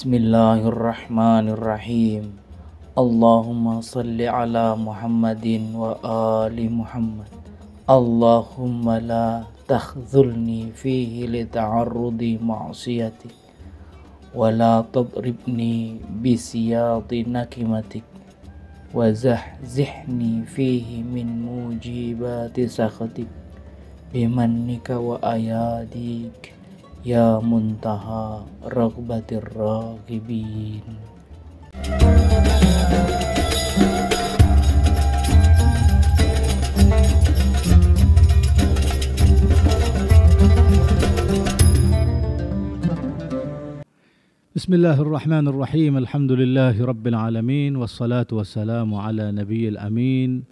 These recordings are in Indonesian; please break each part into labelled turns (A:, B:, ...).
A: Bismillahirrahmanirrahim. Allahumma salli ala Muhammadin wa ali Muhammad. Allahumma la takhzulni fihi li ta'arrudi ma'siyatik wa la tadribni bisiyati nakimatik wa zahzihni fihi min mujibati sakhatik bimannika wa ayadik ya muntaha raghbatir raghibin.
B: Bismillahirrahmanirrahim. Alhamdulillahi rabbil alamin wassalatu wassalamu ala nabiyil amin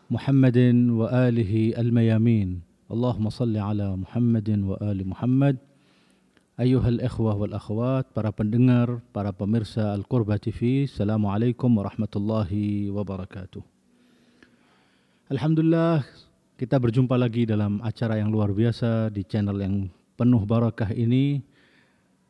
B: Muhammadin wa alihi al-mayamin. Allahumma salli ala Muhammadin wa ali Muhammad. Ayyuhal ikhwah wal akhwat, para pendengar, para pemirsa Al-Qurba TV, Assalamualaikum warahmatullahi wabarakatuh. Alhamdulillah, kita berjumpa lagi dalam acara yang luar biasa di channel yang penuh barakah ini.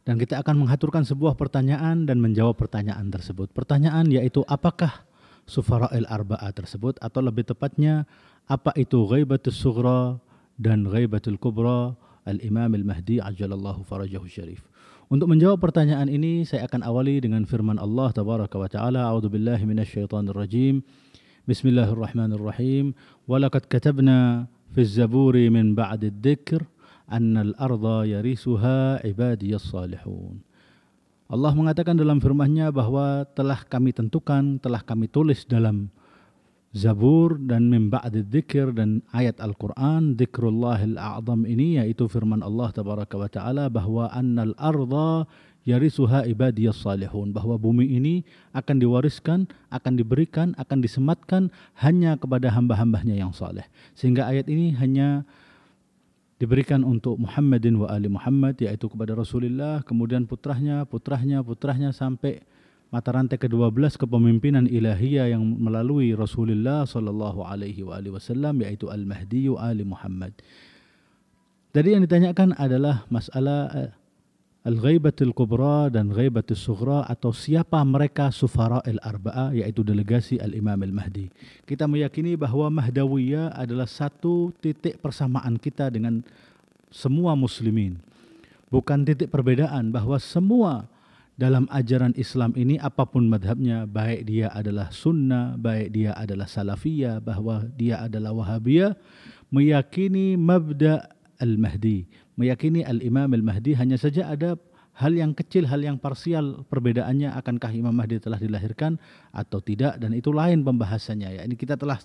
B: Dan kita akan menghaturkan sebuah pertanyaan dan menjawab pertanyaan tersebut. Pertanyaan yaitu apakah Sufara'il Arba'ah tersebut, atau lebih tepatnya apa itu Ghaibatus Sughra dan Ghaibatul Kubra Al-Imam Al-Mahdi Ajjalallahu Farajahu Syarif. Untuk menjawab pertanyaan ini, saya akan awali dengan firman Allah Tabaraka wa Ta'ala. A'udzubillahi minasyaitonir rajim. Bismillahirrahmanirrahim. Walaqad katabna fi az-zaburi min ba'di adh-dhikr anna al-ardha yarisuha ibadiyas salihun. Allah mengatakan dalam firman-Nya bahwa telah kami tentukan, telah kami tulis dalam Zabur dan min ba'di dzikr dan ayat Al-Quran, dzikrullahil a'zam ini, yaitu firman Allah Tabaraka wa Ta'ala bahwa annal arda yarisuha ibadiyas salihun, bahwa bumi ini akan diwariskan, akan diberikan, akan disematkan hanya kepada hamba-hambanya yang saleh. Sehingga ayat ini hanya diberikan untuk Muhammadin wa ali Muhammad, yaitu kepada Rasulullah, kemudian putranya sampai mata rantai ke-12 kepemimpinan ilahiyah yang melalui Rasulullah sallallahu alaihi wasallam, yaitu Al-Mahdi Ali Muhammad. Jadi yang ditanyakan adalah masalah Al-Ghaibatul Kubra dan Ghaibatul Sughra, atau siapa mereka Sufara'il Arba'ah, yaitu delegasi Al-Imam Al-Mahdi. Kita meyakini bahwa Mahdawiyah adalah satu titik persamaan kita dengan semua muslimin. Bukan titik perbedaan, bahwa semua dalam ajaran Islam ini, apapun madhabnya, baik dia adalah sunnah, baik dia adalah salafiyah, bahwa dia adalah wahabiyah, meyakini mabda' al-Mahdi, meyakini al-Imam al-Mahdi. Hanya saja ada hal yang kecil, hal yang parsial perbedaannya, akankah Imam Mahdi telah dilahirkan atau tidak, dan itu lain pembahasannya. Ya, ini kita telah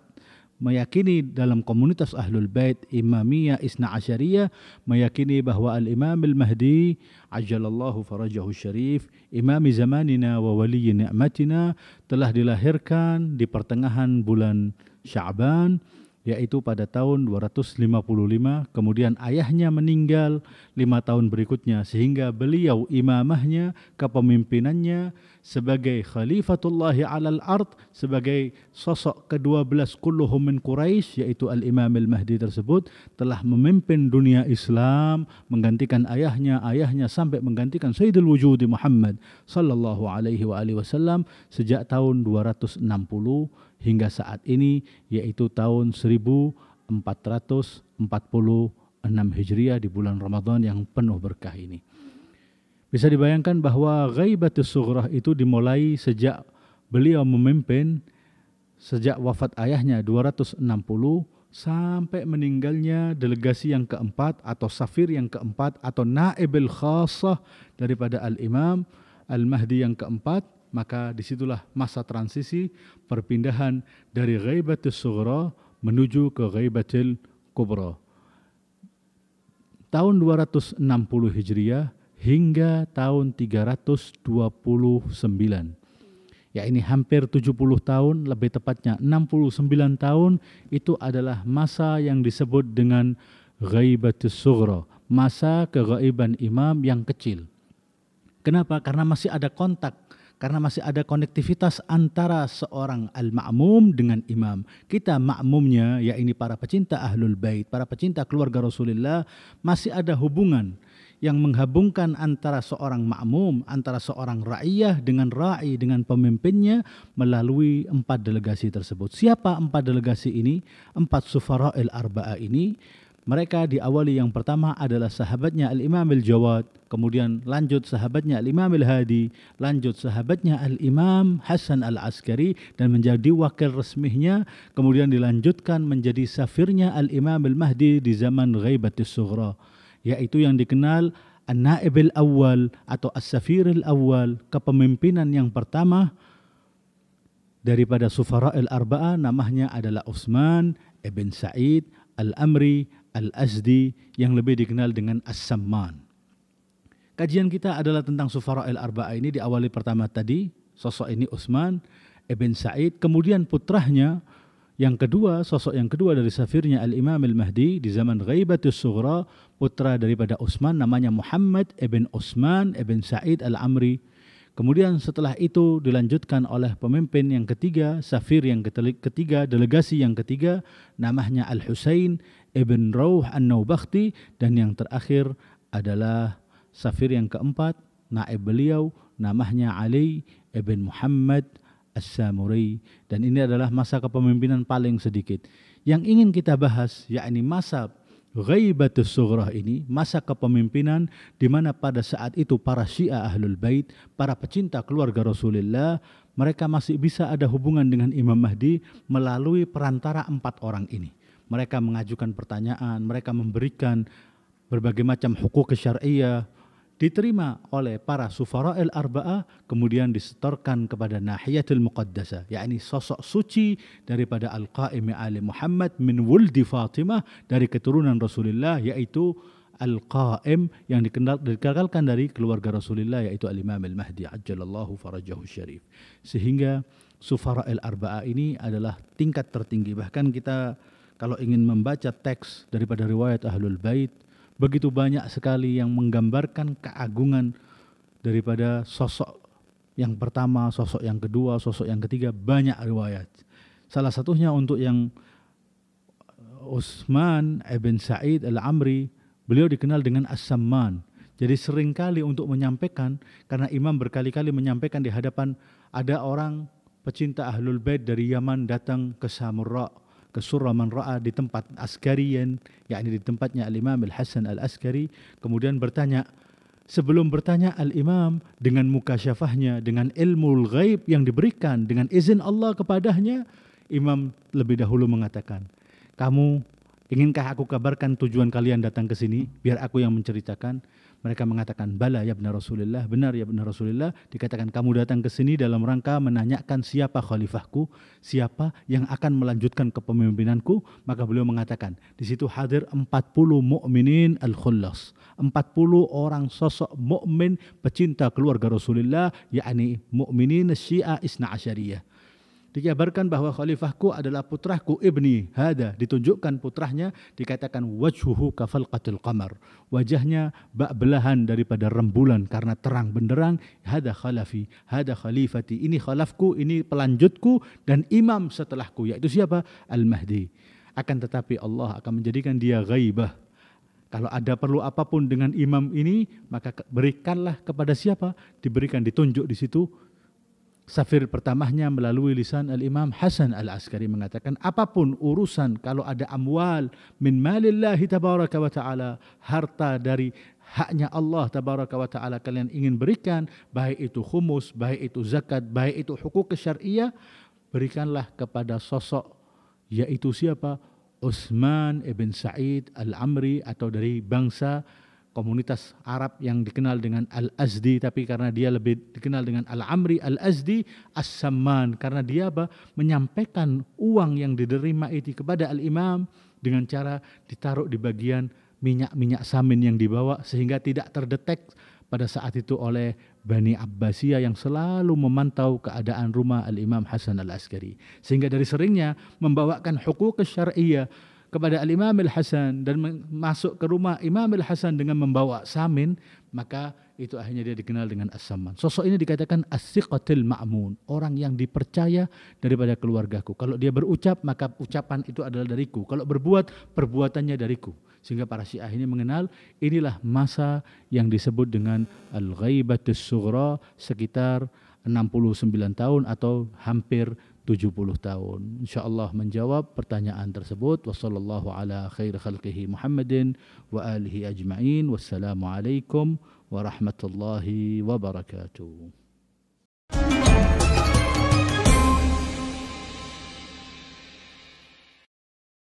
B: meyakini dalam komunitas Ahlul Bait Imamiyah Isna Asyariyah, meyakini bahwa Al-Imam Al-Mahdi Ajjalallahu Farajahu Syarif, imami zamanina wa waliyyi ni'matina, telah dilahirkan di pertengahan bulan Sya'ban, yaitu pada tahun 255, kemudian ayahnya meninggal 5 tahun berikutnya, sehingga beliau imamahnya, kepemimpinannya sebagai Khalifatullahi alal ard, sebagai sosok ke-12 kulluhum min Quraisy, yaitu Al-Imam Al-Mahdi tersebut, telah memimpin dunia Islam, menggantikan ayahnya sampai menggantikan Sayyidul Wujudi Muhammad sallallahu alaihi wasallam sejak tahun 260 hingga saat ini, yaitu tahun 1446 Hijriah di bulan Ramadan yang penuh berkah ini. Bisa dibayangkan bahwa Ghaibatus Sughrah itu dimulai sejak beliau memimpin, sejak wafat ayahnya 260 sampai meninggalnya delegasi yang keempat, atau safir yang keempat, atau naibul khassah daripada Al-Imam Al-Mahdi yang keempat. Maka disitulah masa transisi perpindahan dari Ghaibatus Sughra menuju ke Ghaibatul Kubra. Tahun 260 Hijriah hingga tahun 329. Ya, ini hampir 70 tahun, lebih tepatnya 69 tahun, itu adalah masa yang disebut dengan Ghaibatus Sughra, masa keghaiban imam yang kecil. Kenapa? Karena masih ada kontak, karena masih ada konektivitas antara seorang al-ma'mum dengan imam. Kita ma'mumnya, ya ini para pecinta Ahlul Bait, para pecinta keluarga Rasulullah, masih ada hubungan yang menghubungkan antara seorang makmum, antara seorang ra'iyah dengan ra'i, dengan pemimpinnya melalui 4 delegasi tersebut. Siapa 4 delegasi ini? 4 sufara'il arba'ah ini. Mereka diawali yang pertama adalah sahabatnya Al-Imam Al-Jawad, kemudian lanjut sahabatnya Al-Imam Al-Hadi, lanjut sahabatnya Al-Imam Hasan Al-Askari dan menjadi wakil resminya, kemudian dilanjutkan menjadi safirnya Al-Imam Al-Mahdi di zaman Ghaibatis Sughra, yaitu yang dikenal An-Naib Al-Awwal atau As-Safir Al-Awwal, kepemimpinan yang pertama daripada Sufara'il Arba'ah, namanya adalah Utsman ibn Sa'id Al-Amri Al-Azdi yang lebih dikenal dengan As-Samman. Kajian kita adalah tentang Sufara'il Arba'ah ini. Diawali pertama tadi, sosok ini Utsman ibn Sa'id, kemudian putranya yang kedua, sosok yang kedua dari safirnya Al-Imam Al-Mahdi di zaman Ghaibatis Sughra, putra daripada Utsman namanya Muhammad ibn Utsman ibn Sa'id Al-Amri. Kemudian setelah itu dilanjutkan oleh pemimpin yang ketiga, safir yang ketiga, delegasi yang ketiga, namanya Al-Husain ibn Rauh An-Naubakhti, dan yang terakhir adalah safir yang keempat, naib beliau, namanya Ali ibn Muhammad As-Samuri. Dan ini adalah masa kepemimpinan paling sedikit. Yang ingin kita bahas, yakni masa Ghaibatus Sughra ini, masa kepemimpinan di mana pada saat itu para Syiah Ahlul Bait, para pecinta keluarga Rasulullah, mereka masih bisa ada hubungan dengan Imam Mahdi melalui perantara 4 orang ini. Mereka mengajukan pertanyaan, mereka memberikan berbagai macam hukuk syariah, diterima oleh para Sufara'il Arba'ah, kemudian disetorkan kepada Nahiyatul Muqaddasah, yakni sosok suci daripada Al-Qaim Ali Muhammad min wuldi Fatimah, dari keturunan Rasulullah, yaitu Al-Qaim yang dikenalkan dari keluarga Rasulullah, yaitu Al-Imam Al-Mahdi ajjalallahu farajahu syarif. Sehingga Sufara'il Arba'ah ini adalah tingkat tertinggi. Bahkan kita kalau ingin membaca teks daripada riwayat Ahlul Bait, begitu banyak sekali yang menggambarkan keagungan daripada sosok yang pertama, sosok yang kedua, sosok yang ketiga, banyak riwayat. Salah satunya untuk yang Utsman ibn Sa'id Al-Amri, beliau dikenal dengan As-Samman. Jadi seringkali untuk menyampaikan, karena imam berkali-kali menyampaikan di hadapan ada orang pecinta Ahlul Bait dari Yaman datang ke Samurra, ke Surra Man Ra'a, di tempat Askarian, yakni di tempatnya Al-Imam Al-Hasan Al-Askari, kemudian bertanya. Sebelum bertanya, Al-Imam dengan mukasyafahnya, dengan ilmu ghaib yang diberikan, dengan izin Allah kepadanya, Imam lebih dahulu mengatakan, kamu inginkah aku kabarkan tujuan kalian datang ke sini, biar aku yang menceritakan? Mereka mengatakan, bala ya benar Rasulullah, benar ya benar Rasulullah. Dikatakan, kamu datang ke sini dalam rangka menanyakan siapa khalifahku, siapa yang akan melanjutkan kepemimpinanku. Maka beliau mengatakan, di situ hadir 40 mukminin al-khullas, 40 orang sosok mukmin pecinta keluarga Rasulullah, yakni mukminin Syiah Isna Asyariyah. Dikabarkan bahwa khalifahku adalah putraku ibni hada, ditunjukkan putranya, dikatakan wajhuhu kafalqatil qamar, wajahnya bak belahan daripada rembulan karena terang benderang. Hada khalafi, hada khalifati, ini khalafku, ini pelanjutku dan imam setelahku, yaitu siapa? Al-Mahdi. Akan tetapi Allah akan menjadikan dia ghaibah. Kalau ada perlu apapun dengan imam ini, maka berikanlah kepada siapa? Diberikan, ditunjuk di situ. Safir pertamanya melalui lisan Al-Imam Hasan Al-Askari mengatakan, apapun urusan, kalau ada amwal min malillahi tabaraka wa ta'ala, harta dari haknya Allah tabaraka wa ta'ala kalian ingin berikan, baik itu khumus, baik itu zakat, baik itu hukuk syariah, berikanlah kepada sosok, yaitu siapa? Utsman ibn Sa'id Al-Amri, atau dari bangsa komunitas Arab yang dikenal dengan Al-Azdi, tapi karena dia lebih dikenal dengan Al-Amri Al-Azdi As-Samman, karena dia menyampaikan uang yang diterima itu kepada Al-Imam dengan cara ditaruh di bagian minyak-minyak samin yang dibawa, sehingga tidak terdetek pada saat itu oleh Bani Abbasiyah yang selalu memantau keadaan rumah Al-Imam Hasan Al-Askari. Sehingga dari seringnya membawakan hukuk syariah kepada Al-Imam Al-Hasan dan masuk ke rumah Imam Al-Hasan dengan membawa samin, maka itu akhirnya dia dikenal dengan As-Samman. Sosok ini dikatakan as-siqatil ma'mun, orang yang dipercaya daripada keluargaku. Kalau dia berucap, maka ucapan itu adalah dariku. Kalau berbuat, perbuatannya dariku. Sehingga para Syiah ini mengenal inilah masa yang disebut dengan al-ghaibatus sughra, sekitar 69 tahun atau hampir 70 tahun. InsyaAllah menjawab pertanyaan tersebut. Wassallallahu ala khair khalqihi Muhammadin wa alihi ajma'in. Wassalamualaikum warahmatullahi wabarakatuh.